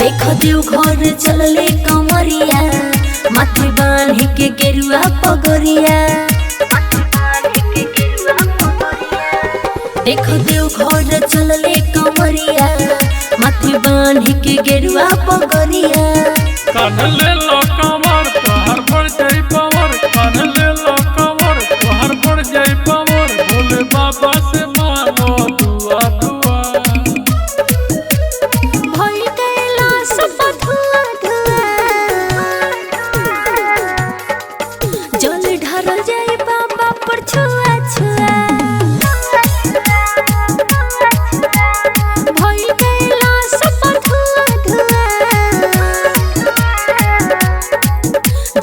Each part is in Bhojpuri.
देखो देव घर चलले कमरिया माथे बांध के गेरुआ पगरिया। देखो देव घर चलले कमरिया माथे बांध के गेरुआ पगरिया। कान ले लो कमर तोहर बढ़ जाई पावर, कान ले लो कमर तोहर बढ़ जाई पावर। भोले बाबा से मांगो दुआ दुआ। भई कैलाश पर धुआ धुआ, जल ढारल जाई बाबा पर छुआ छुआ। भई कैलाश पर धुआ धुआ,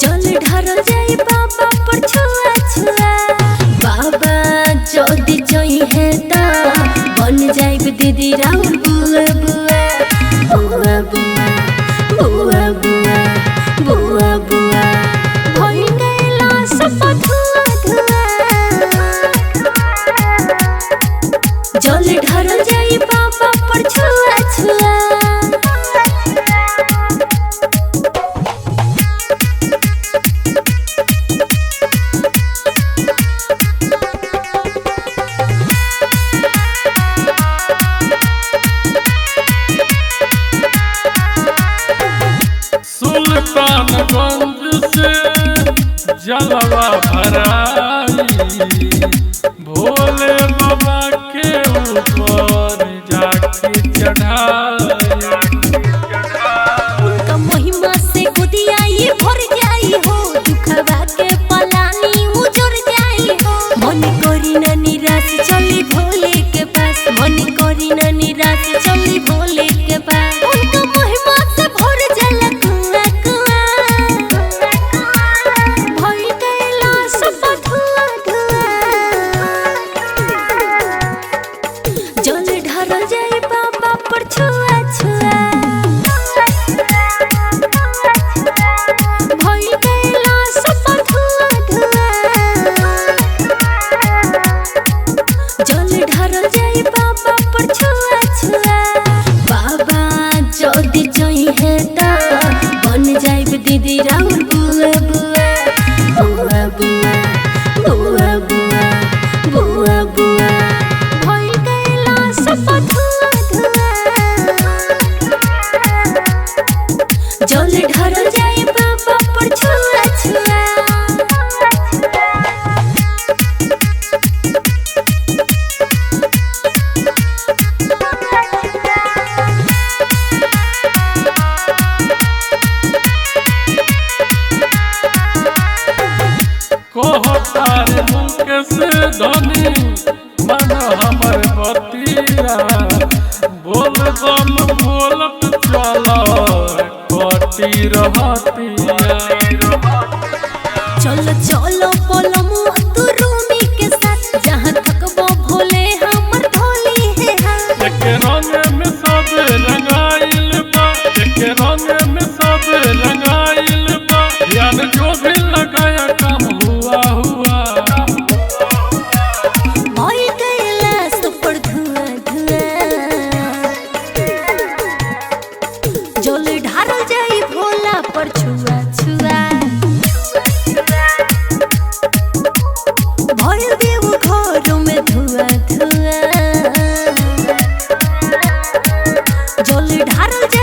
जल ढारल जाई बाबा पर छुआ छुआ। बाबा जल्दी जई है ता बन जाइब दीदी राउर बुआ बुआ। बुआ बुआ बुआ बुआ बुआ बुआ, भई कैलाश पर धुआ धुआ, जल ढारल जाई बाबा पर छुआ छुआ। सुल्तानगंज से जलवा भराई, भोले बाबा के ऊपर जाके चढ़ाई। उनका महिमा से गोदिया ये भर जाई हो, दुखवा के पलानी उजड़ जाई हो। मन करी ना निराश चली भोले के पास, मन करी ना निराश चली भोले के पास। उनका महिमा से भर जाला कुआं कुआं, भई कैलाश पर धुआ धुआ, जल ढारल जाई बाबा पर छुआ छुआ। भई कैलाश पर धुआ धुआ, जल ढारल जाई बाबा पर छुआ छुआ। बाबा जल्दी जई है ता बन जाइब दीदी राउर बुआ बुआ। बुआ बुआ बुआ बुआ बुआ बुआ, भई कैलाश पर धुआ धुआ, जल ढारल जाई बाबा पर छुआ छुआ। कोहतार मुकेश धनी मन हमर बतिया। बोल बम बोलत चल कटी रहतिया। चलो चलो पलमु तू रूमी के साथ, जहाँ थकबो भोले हमर भोली है हाथ। एक रंग में सब रंगाइल बा, एक रंग में सब रंगाइल बा। यान जो भी लगाया काम हुआ हुआ। भई कैलाश पर धुआ धुआ, जल ढारल जाई भोला पर छुआ छुआ। भइल देव घर में धुआ धुआ, जल ढारल जाई